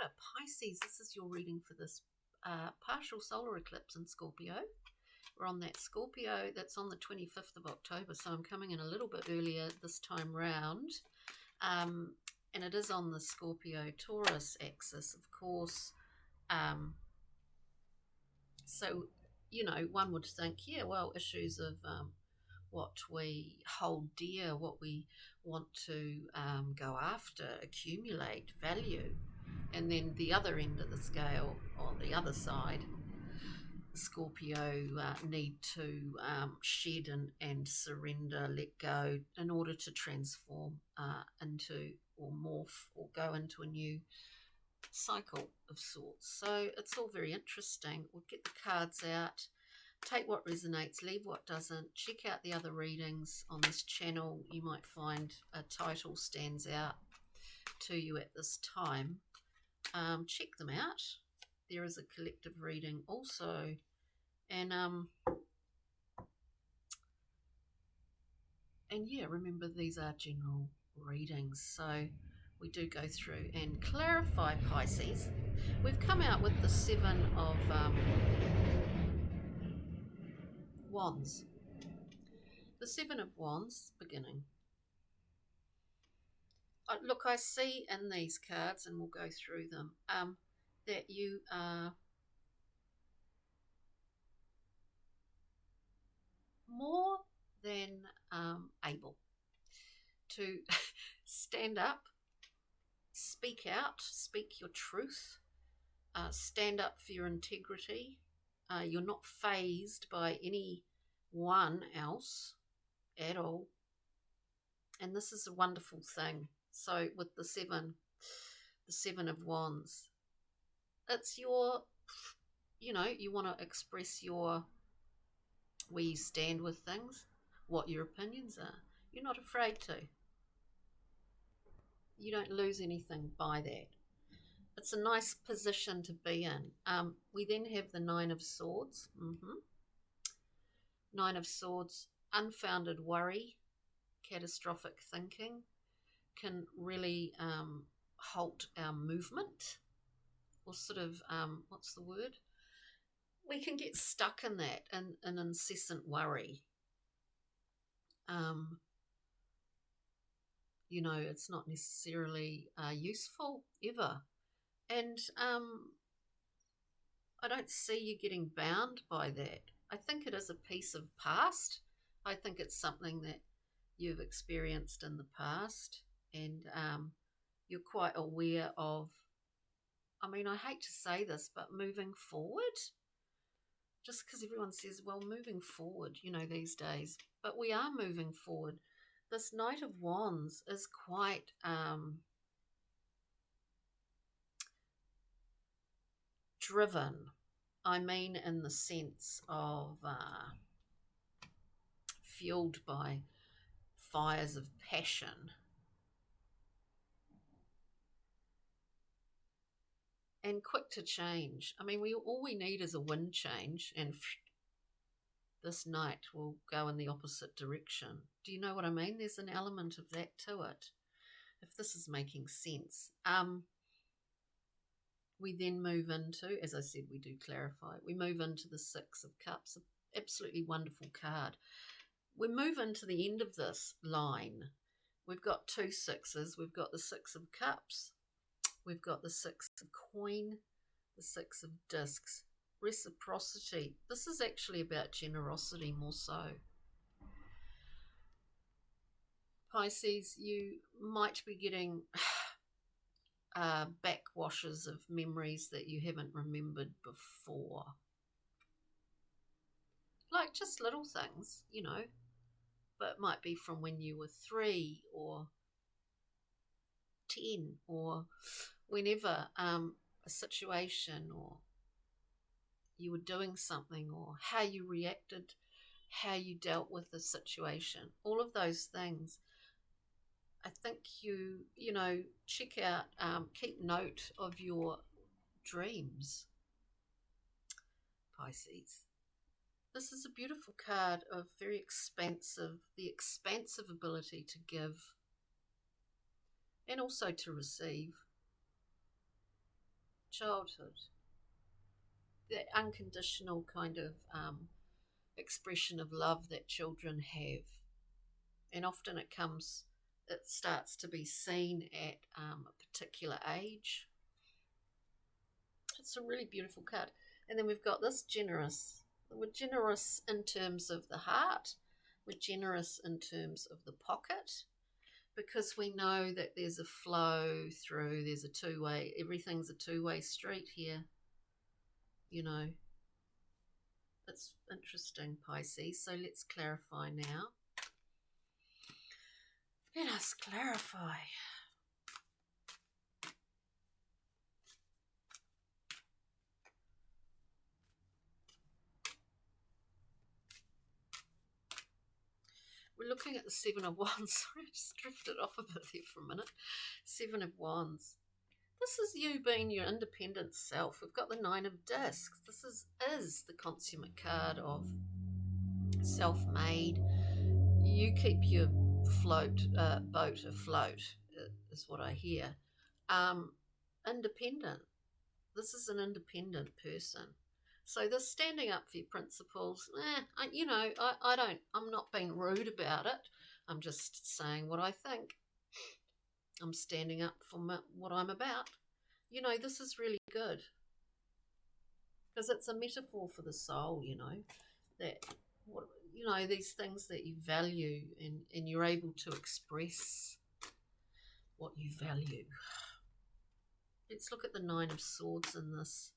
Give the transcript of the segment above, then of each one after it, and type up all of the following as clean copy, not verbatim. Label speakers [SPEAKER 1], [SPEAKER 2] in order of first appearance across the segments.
[SPEAKER 1] order. Pisces, this is your reading for this partial solar eclipse in Scorpio. We're on that Scorpio that's on the 25th of October, so I'm coming in a little bit earlier this time round. And it is on the Scorpio-Taurus axis, of course. So, you know, one would think, yeah, well, issues of what we hold dear, what we want to go after, accumulate, value. And then the other end of the scale, on the other side, Scorpio need to shed and surrender, let go in order to transform into or morph or go into a new cycle of sorts. So it's all very interesting. We'll get the cards out, take what resonates, leave what doesn't. Check out the other readings on this channel. You might find a title stands out to you at this time. Check them out. There is a collective reading also, and yeah, remember these are general readings, so we do go through and clarify, Pisces. We've come out with the Seven of Wands. The Seven of Wands beginning. Look, I see in these cards, and we'll go through them, that you are more than able to stand up, speak out, speak your truth, stand up for your integrity. You're not fazed by anyone else at all. And this is a wonderful thing. So with the Seven of Wands, it's your, you know, you want to express your, where you stand with things, what your opinions are. You're not afraid to. You don't lose anything by that. It's a nice position to be in. We then have the Nine of Swords. Nine of Swords, unfounded worry, catastrophic thinking can really halt our movement, or sort of, what's the word? We can get stuck in that, in an incessant worry. You know, it's not necessarily useful ever. And I don't see you getting bound by that. I think it is a piece of past. I think it's something that you've experienced in the past, and you're quite aware of, I mean, I hate to say this, but moving forward, just because everyone says, well, moving forward, you know, these days, but we are moving forward. This Knight of Wands is quite driven. I mean, in the sense of fueled by fires of passion. And quick to change. I mean, all we need is a wind change, and this Knight will go in the opposite direction. Do you know what I mean? There's an element of that to it, if this is making sense. We then move into, as I said, we do clarify, we move into the Six of Cups, an absolutely wonderful card. We move into the end of this line. We've got two sixes. We've got the Six of Cups. We've got the Six of Coin, the Six of Discs. Reciprocity. This is actually about generosity more so. Pisces, you might be getting backwashes of memories that you haven't remembered before. Like just little things, you know, but it might be from when you were 3 or 10 or whenever, a situation, or you were doing something, or how you reacted, how you dealt with the situation, all of those things. I think you know, check out, keep note of your dreams, Pisces. This is a beautiful card of very expansive, the expansive ability to give and also to receive. childhood, that unconditional kind of expression of love that children have. And often it starts to be seen at a particular age. It's a really beautiful card. And then we've got this generous. We're generous in terms of the heart. We're generous in terms of the pocket, because we know that there's a flow through, there's a two-way, everything's a two-way street here. You know, it's interesting, Pisces. So let's clarify now. Let us clarify. We're looking at the Seven of Wands. Sorry, I just drifted off a bit there for a minute. Seven of Wands. This is you being your independent self. We've got the Nine of Discs. This is the consummate card of self-made. You keep your boat afloat, is what I hear. Independent. This is an independent person. So this standing up for your principles, I'm not being rude about it. I'm just saying what I think. I'm standing up for what I'm about. You know, this is really good, because it's a metaphor for the soul, that, these things that you value, and you're able to express what you value. Let's look at the Nine of Swords in this.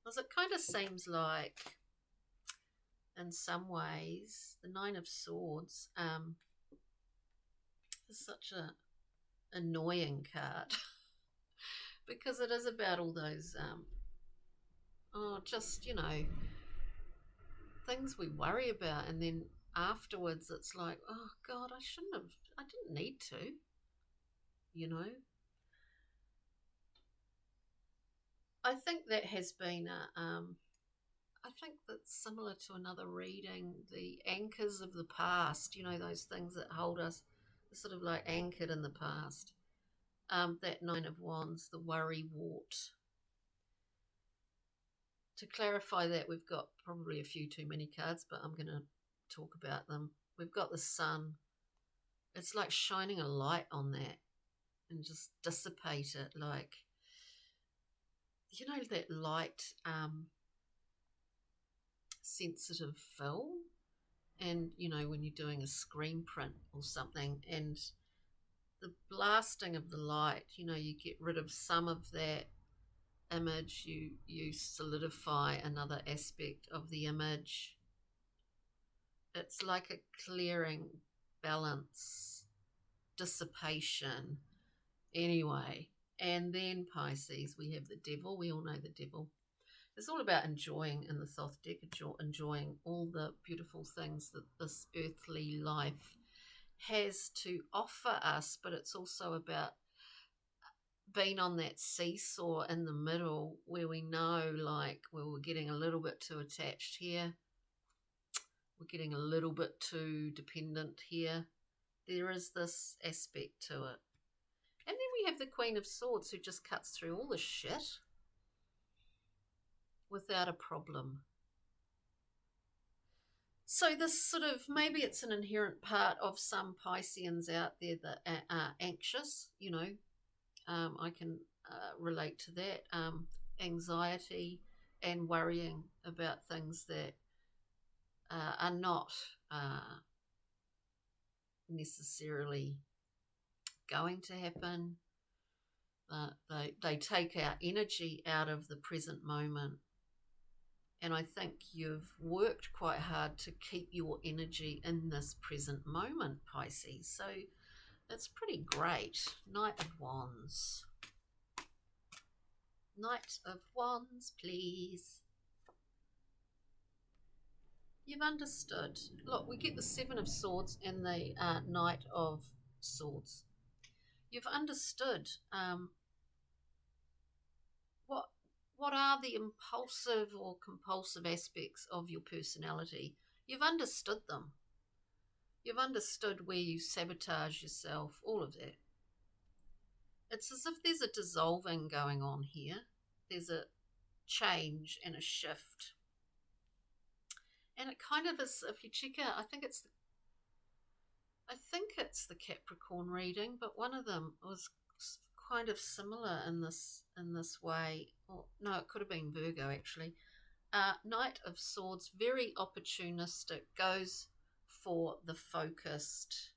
[SPEAKER 1] Because it kind of seems like, in some ways, the Nine of Swords is such a annoying card because it is about all those, things we worry about, and then afterwards it's like, oh God, I didn't need to, I think that has been I think that's similar to another reading, the anchors of the past, those things that hold us sort of like anchored in the past. That Nine of Wands, the worry wart. To clarify that, we've got probably a few too many cards, but I'm going to talk about them. We've got the sun. It's like shining a light on that and just dissipate it, like, that light sensitive film, and when you're doing a screen print or something, and the blasting of the light, you get rid of some of that image, you solidify another aspect of the image. It's like a clearing, balance, dissipation, anyway. And then Pisces, we have the devil. We all know the devil. It's all about enjoying, in the Thoth deck, enjoying all the beautiful things that this earthly life has to offer us, but it's also about being on that seesaw in the middle, where we know, like, well, we're getting a little bit too attached here, we're getting a little bit too dependent here. There is this aspect to it. And then we have the Queen of Swords, who just cuts through all the shit without a problem. So this sort of, maybe it's an inherent part of some Pisceans out there that are anxious, I can relate to that, anxiety and worrying about things that are not necessarily going to happen. They take our energy out of the present moment. And I think you've worked quite hard to keep your energy in this present moment, Pisces. So that's pretty great. Knight of Wands. Knight of Wands, please. You've understood. Look, we get the Seven of Swords and the Knight of Swords. You've understood what are the impulsive or compulsive aspects of your personality. You've understood them. You've understood where you sabotage yourself, all of that. It's as if there's a dissolving going on here. There's a change and a shift. And it kind of is, if you check out, I think it's the Capricorn reading, but one of them was kind of similar in this way. Or no, it could have been Virgo actually. Knight of Swords, very opportunistic, goes for the focused.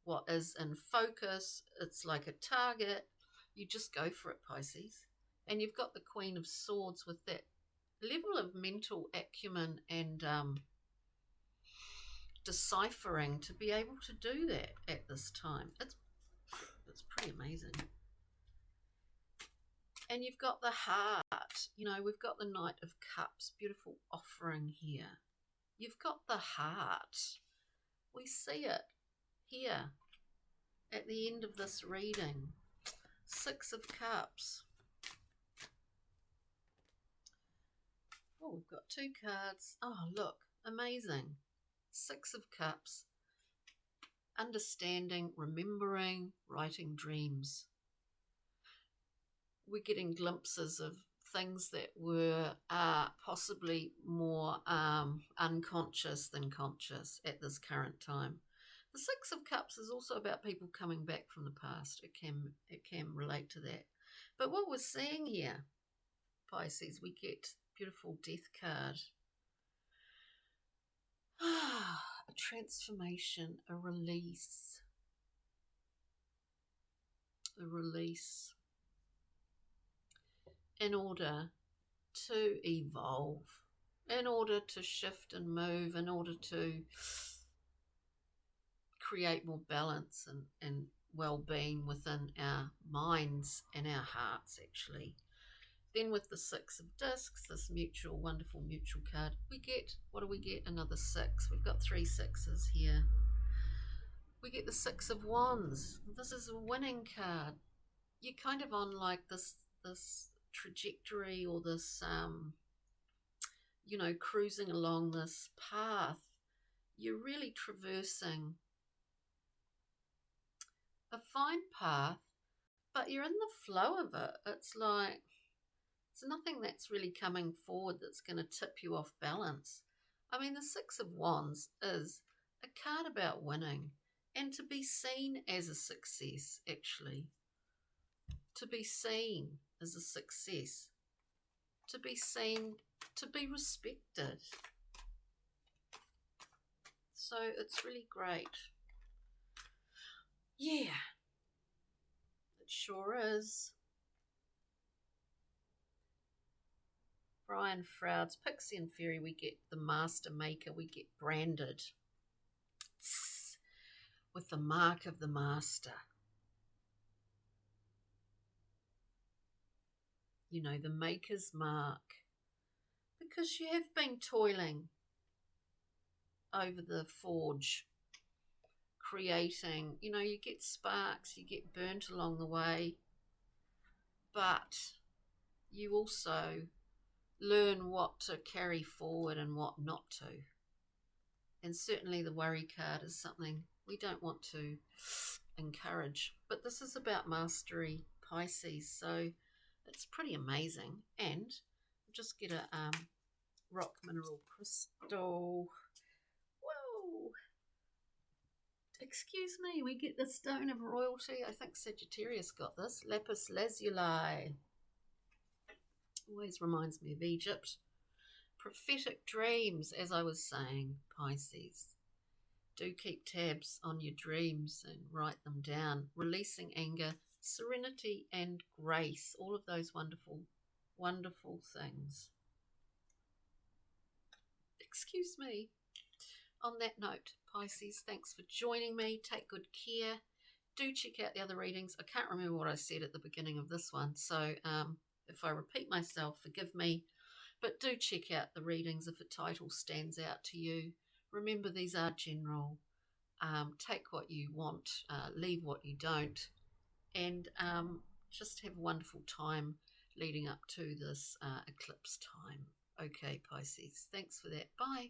[SPEAKER 1] What is in focus? It's like a target. You just go for it, Pisces. And you've got the Queen of Swords with that level of mental acumen and deciphering to be able to do that at this time. It's pretty amazing. And you've got the heart. You know, we've got the Knight of Cups, beautiful offering here. You've got the heart. We see it here at the end of this reading. Six of Cups. Oh, we've got two cards. Oh, look, amazing. Six of Cups. Understanding, remembering, writing dreams. We're getting glimpses of things that were possibly more unconscious than conscious at this current time. The Six of Cups is also about people coming back from the past. It can relate to that. But what we're seeing here, Pisces, we get beautiful Death card. A transformation, a release. A release. In order to evolve, in order to shift and move, in order to create more balance and well-being within our minds and our hearts, actually. Then with the Six of Discs, this mutual, wonderful mutual card, we get, what do we get? Another six. We've got three sixes here. We get the Six of Wands. This is a winning card. You're kind of on like this trajectory or this, cruising along this path. You're really traversing a fine path, but you're in the flow of it. It's like there's nothing that's really coming forward that's going to tip you off balance. I mean, the Six of Wands is a card about winning and to be seen as a success, actually. To be seen as a success. To be seen, to be respected. So it's really great. Yeah, it sure is. Brian Froude's Pixie and Fairy, we get the Master Maker, we get branded with the mark of the Master. You know, the Maker's mark. Because you have been toiling over the forge, creating, you get sparks, you get burnt along the way, but you also learn what to carry forward and what not to. And certainly the worry card is something we don't want to encourage. But this is about mastery, Pisces, so it's pretty amazing. And just get a rock mineral crystal. Whoa! Excuse me, we get the Stone of Royalty. I think Sagittarius got this. Lapis lazuli. Always reminds me of Egypt. Prophetic dreams, as I was saying, Pisces. Do keep tabs on your dreams and write them down. Releasing anger, serenity and grace. All of those wonderful, wonderful things. Excuse me. On that note, Pisces, thanks for joining me. Take good care. Do check out the other readings. I can't remember what I said at the beginning of this one, so if I repeat myself, forgive me. But do check out the readings if a title stands out to you. Remember, these are general. Take what you want, leave what you don't, and just have a wonderful time leading up to this eclipse time. Okay, Pisces, thanks for that. Bye.